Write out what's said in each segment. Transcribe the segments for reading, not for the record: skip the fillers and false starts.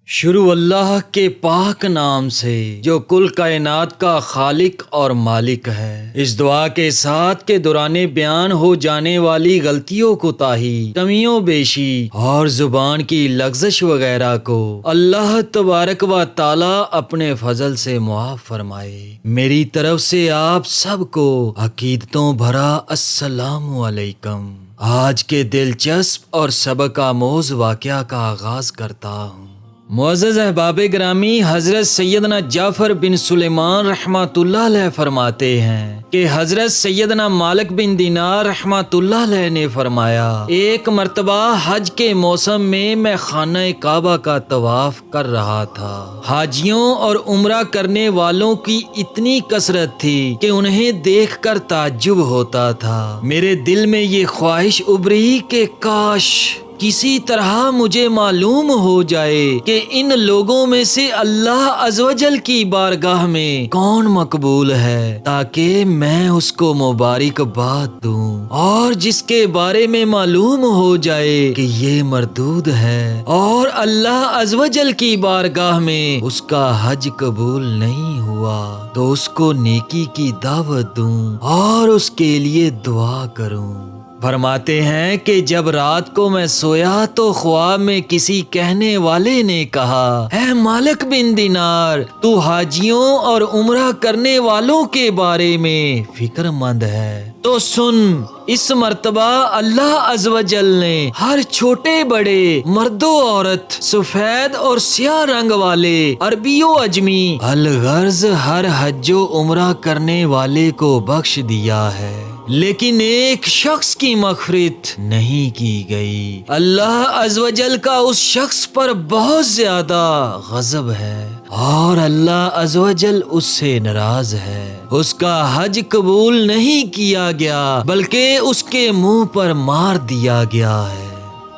شروع اللہ کے پاک نام سے جو کل کائنات کا خالق اور مالک ہے۔ اس دعا کے ساتھ کہ دوران بیان ہو جانے والی غلطیوں کوتاہی، کمیوں بیشی اور زبان کی لغزش وغیرہ کو اللہ تبارک و تعالی اپنے فضل سے معاف فرمائے۔ میری طرف سے آپ سب کو عقیدتوں بھرا السلام علیکم۔ آج کے دلچسپ اور سبق آموز واقعہ کا آغاز کرتا ہوں۔ معزز احباب گرامی، حضرت سیدنا جعفر بن سلیمان رحمۃ اللہ علیہ فرماتے ہیں کہ حضرت سیدنا مالک بن دینار رحمۃ اللہ علیہ نے فرمایا، ایک مرتبہ حج کے موسم میں خانہ کعبہ کا طواف کر رہا تھا۔ حاجیوں اور عمرہ کرنے والوں کی اتنی کثرت تھی کہ انہیں دیکھ کر تعجب ہوتا تھا۔ میرے دل میں یہ خواہش ابھری کہ کاش کسی طرح مجھے معلوم ہو جائے کہ ان لوگوں میں سے اللہ عز و جل کی بارگاہ میں کون مقبول ہے، تاکہ میں اس کو مبارکباد دوں، اور جس کے بارے میں معلوم ہو جائے کہ یہ مردود ہے اور اللہ عز و جل کی بارگاہ میں اس کا حج قبول نہیں ہوا، تو اس کو نیکی کی دعوت دوں اور اس کے لیے دعا کروں۔ فرماتے ہیں کہ جب رات کو میں سویا تو خواب میں کسی کہنے والے نے کہا، اے مالک بن دینار، تو حاجیوں اور عمرہ کرنے والوں کے بارے میں فکر مند ہے تو سن، اس مرتبہ اللہ عز و جل نے ہر چھوٹے بڑے، مرد و عورت، سفید اور سیاہ رنگ والے، عربی و اجمی، الغرض ہر حج و عمرہ کرنے والے کو بخش دیا ہے، لیکن ایک شخص کی مغفرت نہیں کی گئی۔ اللہ عز و جل کا اس شخص پر بہت زیادہ غضب ہے اور اللہ عز و جل اس سے ناراض ہے۔ اس کا حج قبول نہیں کیا گیا بلکہ اس کے منہ پر مار دیا گیا ہے۔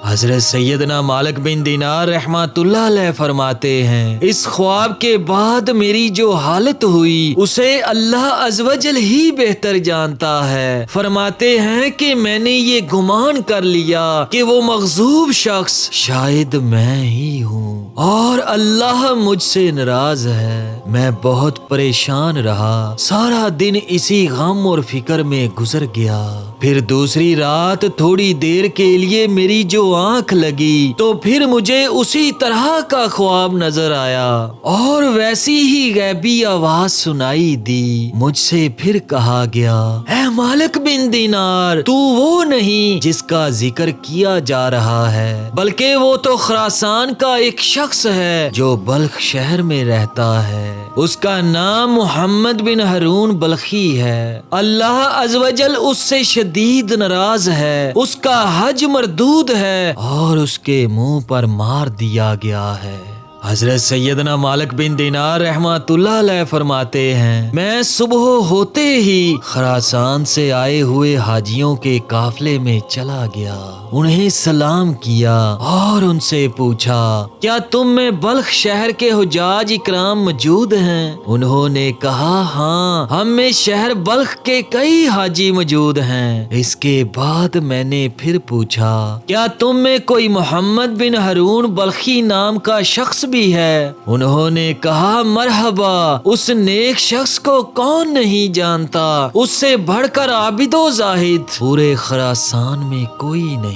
حضرت سیدنا مالک بن دینار رحمۃ اللہ علیہ فرماتے ہیں، اس خواب کے بعد میری جو حالت ہوئی اسے اللہ عز و جل ہی بہتر جانتا ہے۔ فرماتے ہیں کہ میں نے یہ گمان کر لیا کہ وہ مغضوب شخص شاید میں ہی ہوں اور اللہ مجھ سے ناراض ہے۔ میں بہت پریشان رہا، سارا دن اسی غم اور فکر میں گزر گیا۔ پھر دوسری رات تھوڑی دیر کے لیے میری جو آنکھ لگی تو پھر مجھے اسی طرح کا خواب نظر آیا اور ویسی ہی غیبی آواز سنائی دی۔ مجھ سے پھر کہا گیا، اے مالک بن دینار، تو وہ نہیں جس کا ذکر کیا جا رہا ہے، بلکہ وہ تو خراسان کا ایک شخص ہے جو بلخ شہر میں رہتا ہے۔ اس کا نام محمد بن ہارون بلخی ہے۔ اللہ عز و جل اس سے شدید ناراض ہے، اس کا حج مردود ہے اور اس کے منہ پر مار دیا گیا ہے۔ حضرت سیدنا مالک بن دینار رحمۃ اللہ علیہ فرماتے ہیں، میں صبح ہوتے ہی خراسان سے آئے ہوئے حاجیوں کے قافلے میں چلا گیا، انہیں سلام کیا اور ان سے پوچھا، کیا تم میں بلخ شہر کے حجاج اکرام موجود ہیں؟ انہوں نے کہا، ہاں، ہم میں شہر بلخ کے کئی حاجی موجود ہیں۔ اس کے بعد میں نے پھر پوچھا، کیا تم میں کوئی محمد بن ہارون بلخی نام کا شخص بھی ہے؟ انہوں نے کہا، مرحبا، اس نیک شخص کو کون نہیں جانتا، اس سے بڑھ کر عابد و زاہد پورے خراسان میں کوئی نہیں۔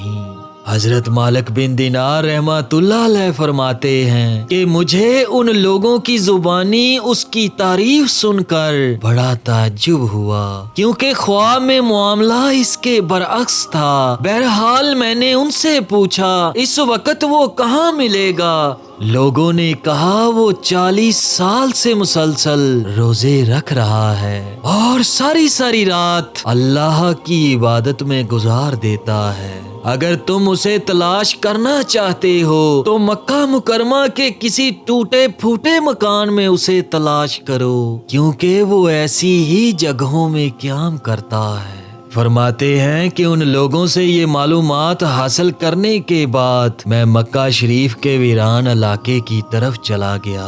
حضرت مالک بن دینار رحمۃ اللہ علیہ فرماتے ہیں کہ مجھے ان لوگوں کی زبانی اس کی تعریف سن کر بڑا تعجب ہوا، کیونکہ خواب میں معاملہ اس کے برعکس تھا۔ بہرحال میں نے ان سے پوچھا، اس وقت وہ کہاں ملے گا؟ لوگوں نے کہا، وہ 40 سال سے مسلسل روزے رکھ رہا ہے اور ساری رات اللہ کی عبادت میں گزار دیتا ہے۔ اگر تم اسے تلاش کرنا چاہتے ہو تو مکہ مکرمہ کے کسی ٹوٹے پھوٹے مکان میں اسے تلاش کرو، کیونکہ وہ ایسی ہی جگہوں میں قیام کرتا ہے۔ فرماتے ہیں کہ ان لوگوں سے یہ معلومات حاصل کرنے کے بعد میں مکہ شریف کے ویران علاقے کی طرف چلا گیا۔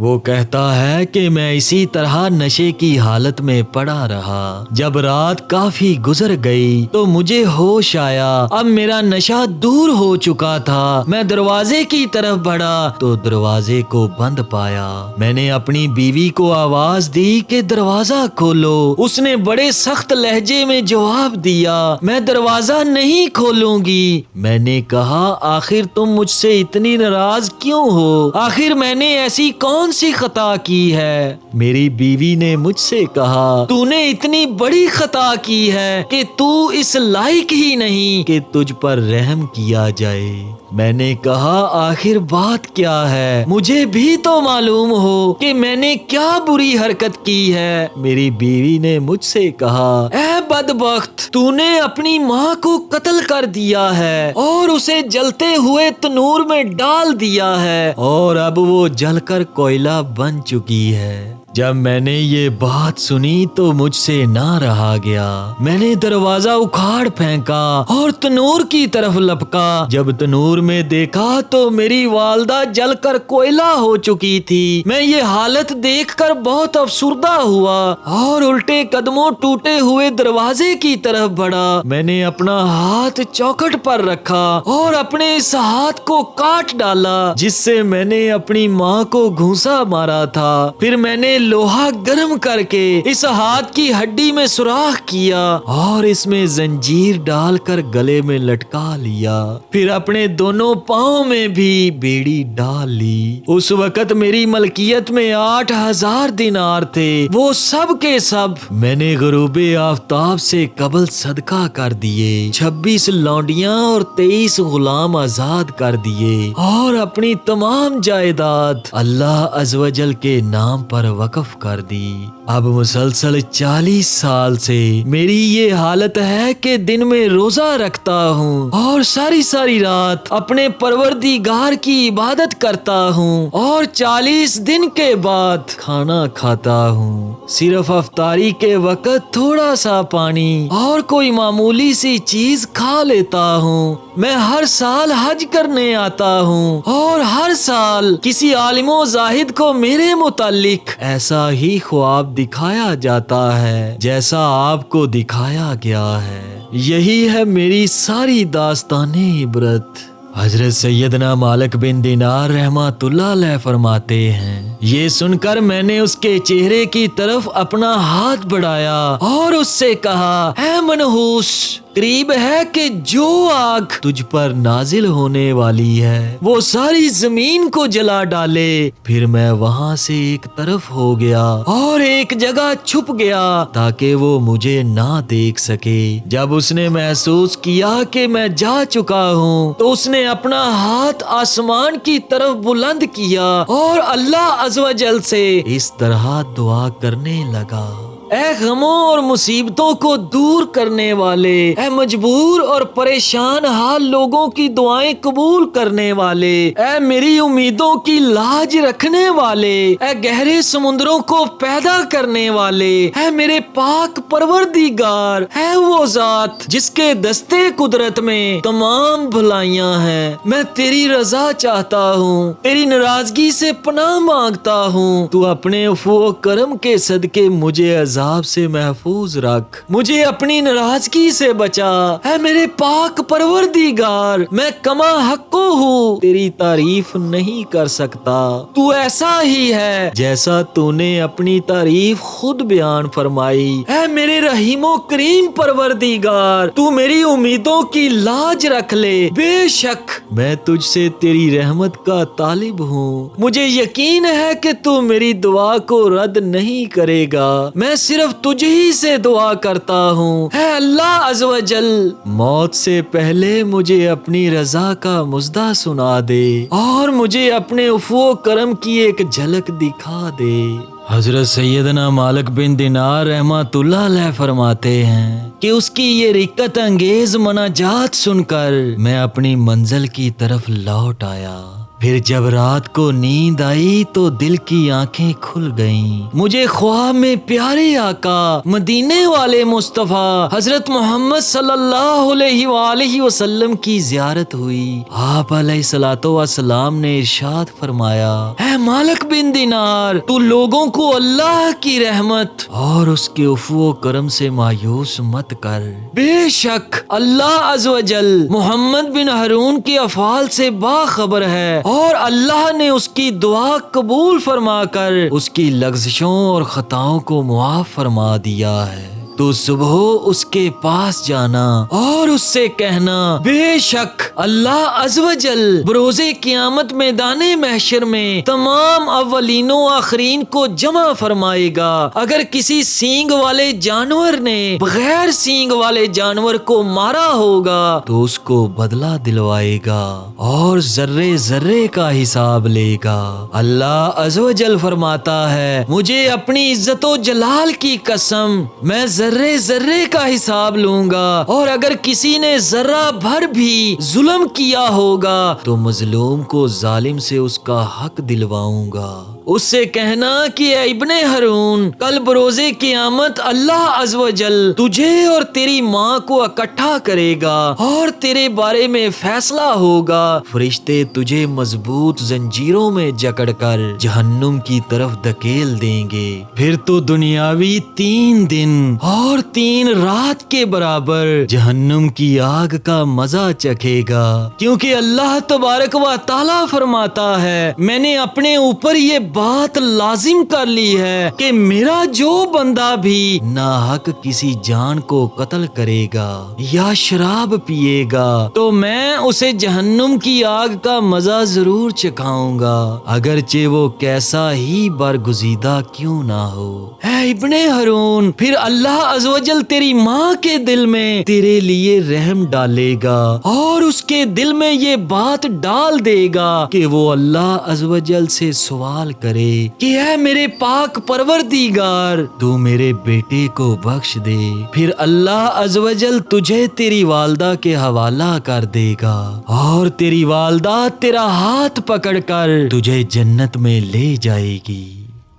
وہ کہتا ہے کہ میں اسی طرح نشے کی حالت میں پڑا رہا۔ جب رات کافی گزر گئی تو مجھے ہوش آیا۔ اب میرا نشہ دور ہو چکا تھا۔ میں دروازے کی طرف بڑھا تو دروازے کو بند پایا۔ میں نے اپنی بیوی کو آواز دی کہ دروازہ کھولو۔ اس نے بڑے سخت لہجے میں جواب دیا، میں دروازہ نہیں کھولوں گی۔ میں نے کہا، آخر تم مجھ سے اتنی ناراض کیوں ہو؟ آخر میں نے ایسی کون سی خطا کی ہے؟ میری بیوی نے مجھ سے کہا، تو نے اتنی بڑی خطا کی ہے کہ تو اس لائق ہی نہیں کہ تجھ پر رحم کیا جائے۔ میں نے کہا، آخر بات کیا ہے؟ مجھے بھی تو معلوم ہو کہ میں نے کیا بری حرکت کی ہے۔ میری بیوی نے مجھ سے کہا، اے بدبخت، تو نے اپنی ماں کو قتل کر دیا ہے اور اسے جلتے ہوئے تنور میں ڈال دیا ہے اور اب وہ جل کر کوئلہ بن چکی ہے۔ جب میں نے یہ بات سنی تو مجھ سے نہ رہا گیا۔ میں نے دروازہ اکھاڑ پھینکا اور تنور کی طرف لپکا۔ جب تنور میں دیکھا تو میری والدہ جل کر کوئلہ ہو چکی تھی۔ میں یہ حالت دیکھ کر بہت افسردہ ہوا اور الٹے قدموں ٹوٹے ہوئے دروازے کی طرف بڑھا۔ میں نے اپنا ہاتھ چوکھٹ پر رکھا اور اپنے اس ہاتھ کو کاٹ ڈالا جس سے میں نے اپنی ماں کو گھونسا مارا تھا۔ پھر میں نے لوہا گرم کر کے اس ہاتھ کی ہڈی میں سوراخ کیا اور اس میں زنجیر ڈال کر گلے میں لٹکا لیا۔ پھر اپنے دونوں پاؤں میں بھی بیڑی ڈال لی۔ اس وقت میری ملکیت میں 8,000 دینار تھے۔ وہ سب کے سب میں نے غروب آفتاب سے قبل صدقہ کر دیے۔ 26 لونڈیاں اور 23 غلام آزاد کر دیے اور اپنی تمام جائیداد اللہ عز و جل کے نام پر وقف کر دی۔ اب مسلسل 40 سال سے میری یہ حالت ہے کہ دن میں روزہ رکھتا ہوں اور ساری رات اپنے پروردگار کی عبادت کرتا ہوں اور 40 دن کے بعد کھانا کھاتا ہوں۔ صرف افطاری کے وقت تھوڑا سا پانی اور کوئی معمولی سی چیز کھا لیتا ہوں۔ میں ہر سال حج کرنے آتا ہوں اور ہر سال کسی عالم و زاہد کو میرے متعلق ایسا ہی خواب دکھایا جاتا ہے جیسا آپ کو دکھایا گیا ہے۔ یہی ہے میری ساری داستان عبرت۔ حضرت سیدنا مالک بن دینار رحمۃ اللہ علیہ فرماتے ہیں، یہ سن کر میں نے اس کے چہرے کی طرف اپنا ہاتھ بڑھایا اور اس سے کہا، اے منحوس، قریب ہے کہ جو آگ تجھ پر نازل ہونے والی ہے وہ ساری زمین کو جلا ڈالے۔ پھر میں وہاں سے ایک طرف ہو گیا اور ایک جگہ چھپ گیا تاکہ وہ مجھے نہ دیکھ سکے۔ جب اس نے محسوس کیا کہ میں جا چکا ہوں تو اس نے اپنا ہاتھ آسمان کی طرف بلند کیا اور اللہ عز و جل سے اس طرح دعا کرنے لگا، اے غموں اور مصیبتوں کو دور کرنے والے، اے مجبور اور پریشان حال لوگوں کی دعائیں قبول کرنے والے، اے میری امیدوں کی لاج رکھنے والے، اے گہرے سمندروں کو پیدا کرنے والے، اے میرے پاک پروردگار، اے وہ ذات جس کے دستے قدرت میں تمام بھلائیاں ہیں، میں تیری رضا چاہتا ہوں، تیری ناراضگی سے پناہ مانگتا ہوں۔ تو اپنے عفو و کرم کے صدقے مجھے عذاب سے محفوظ رکھ، مجھے اپنی ناراضگی سے بچا۔ اے میرے پاک پروردگار، میں کما حقو ہوں، تیری تعریف نہیں کر سکتا۔ تو ایسا ہی ہے جیسا تو نے اپنی تعریف خود بیان فرمائی۔ اے میرے رحیم و کریم پروردگار، تو میری امیدوں کی لاج رکھ لے۔ بے شک میں تجھ سے تیری رحمت کا طالب ہوں، مجھے یقین ہے کہ تو میری دعا کو رد نہیں کرے گا۔ میں صرف تجھ ہی سے دعا کرتا ہوں، اے اللہ عز و جل، موت سے پہلے مجھے اپنی رضا کا مژدہ سنا دے اور مجھے اپنے عفو و کرم کی ایک جھلک دکھا دے۔ حضرت سیدنا مالک بن دینار رحمۃ اللہ علیہ فرماتے ہیں کہ اس کی یہ رقت انگیز مناجات سن کر میں اپنی منزل کی طرف لوٹ آیا۔ پھر جب رات کو نیند آئی تو دل کی آنکھیں کھل گئیں۔ مجھے خواب میں پیارے آقا مدینے والے مصطفیٰ حضرت محمد صلی اللہ علیہ وآلہ وسلم کی زیارت ہوئی۔ آپ علیہ الصلوۃ والسلام نے ارشاد فرمایا، اے مالک بن دینار، تو لوگوں کو اللہ کی رحمت اور اس کے عفو و کرم سے مایوس مت کر۔ بے شک اللہ عز و جل محمد بن ہارون کے افعال سے باخبر ہے، اور اللہ نے اس کی دعا قبول فرما کر اس کی لغزشوں اور خطاؤں کو معاف فرما دیا ہے۔ تو صبح اس کے پاس جانا اور اس سے کہنا، بے شک اللہ عز و جل بروز قیامت میدان محشر میں تمام اولین و آخرین کو جمع فرمائے گا۔ اگر کسی سینگ والے جانور نے بغیر سینگ والے جانور کو مارا ہوگا تو اس کو بدلہ دلوائے گا اور ذرے ذرے کا حساب لے گا۔ اللہ عز و جل فرماتا ہے، مجھے اپنی عزت و جلال کی قسم، میں ذرے ذرے کا حساب لوں گا، اور اگر کسی نے ذرہ بھر بھی ظلم کیا ہوگا تو مظلوم کو ظالم سے اس کا حق دلواؤں گا۔ اس سے کہنا کہ اے ابن ہارون، کل بروز قیامت اللہ عز و جل تجھے اور تیری ماں کو اکٹھا کرے گا اور تیرے بارے میں فیصلہ ہوگا۔ فرشتے تجھے مضبوط زنجیروں میں جکڑ کر جہنم کی طرف دھکیل دیں گے، پھر تو دنیاوی 3 دن اور 3 رات کے برابر جہنم کی آگ کا مزہ چکھے گا، کیونکہ اللہ تبارک و تعالی فرماتا ہے، میں نے اپنے اوپر یہ بات لازم کر لی ہے کہ میرا جو بندہ بھی ناحق کسی جان کو قتل کرے گا یا شراب پیے گا تو میں اسے جہنم کی آگ کا مزہ ضرور چکھاؤں گا، اگرچہ وہ کیسا ہی برگزیدہ کیوں نہ ہو۔ اے ابن ہارون، پھر اللہ عز و جل تیری ماں کے دل میں تیرے لیے رحم ڈالے گا اور اس کے دل میں یہ بات ڈال دے گا کہ وہ اللہ عز و جل سے سوال کرے کہ اے میرے پاک پروردگار، تو میرے بیٹے کو بخش دے۔ پھر اللہ عز و جل تجھے تیری والدہ کے حوالہ کر دے گا اور تیری والدہ تیرا ہاتھ پکڑ کر تجھے جنت میں لے جائے گی۔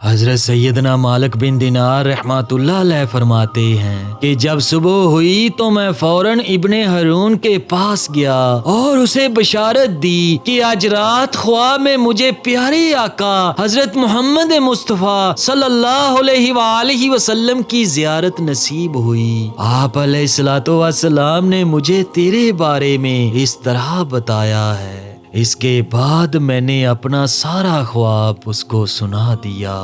حضرت سیدنا مالک بن دینار رحمۃ اللہ علیہ فرماتے ہیں کہ جب صبح ہوئی تو میں فوراً ابن ہارون کے پاس گیا اور اسے بشارت دی کہ آج رات خواب میں مجھے پیارے آقا حضرت محمد مصطفیٰ صلی اللہ علیہ وآلہ وسلم کی زیارت نصیب ہوئی۔ آپ علیہ الصلوۃ والسلام نے مجھے تیرے بارے میں اس طرح بتایا ہے۔ اس کے بعد میں نے اپنا سارا خواب اس کو سنا دیا۔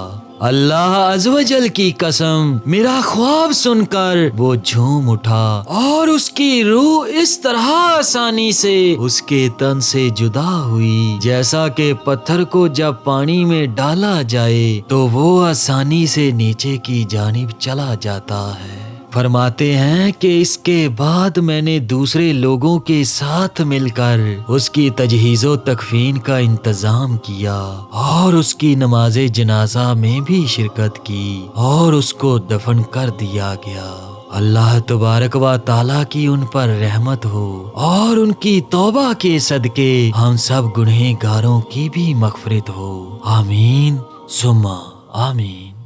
اللہ عز و جل کی قسم، میرا خواب سن کر وہ جھوم اٹھا اور اس کی روح اس طرح آسانی سے اس کے تن سے جدا ہوئی جیسا کہ پتھر کو جب پانی میں ڈالا جائے تو وہ آسانی سے نیچے کی جانب چلا جاتا ہے۔ فرماتے ہیں کہ اس کے بعد میں نے دوسرے لوگوں کے ساتھ مل کر اس کی تجہیز و تکفین کا انتظام کیا اور اس کی نماز جنازہ میں بھی شرکت کی اور اس کو دفن کر دیا گیا۔ اللہ تبارک و تعالیٰ کی ان پر رحمت ہو اور ان کی توبہ کے صدقے ہم سب گنہگاروں کی بھی مغفرت ہو، آمین ثم آمین۔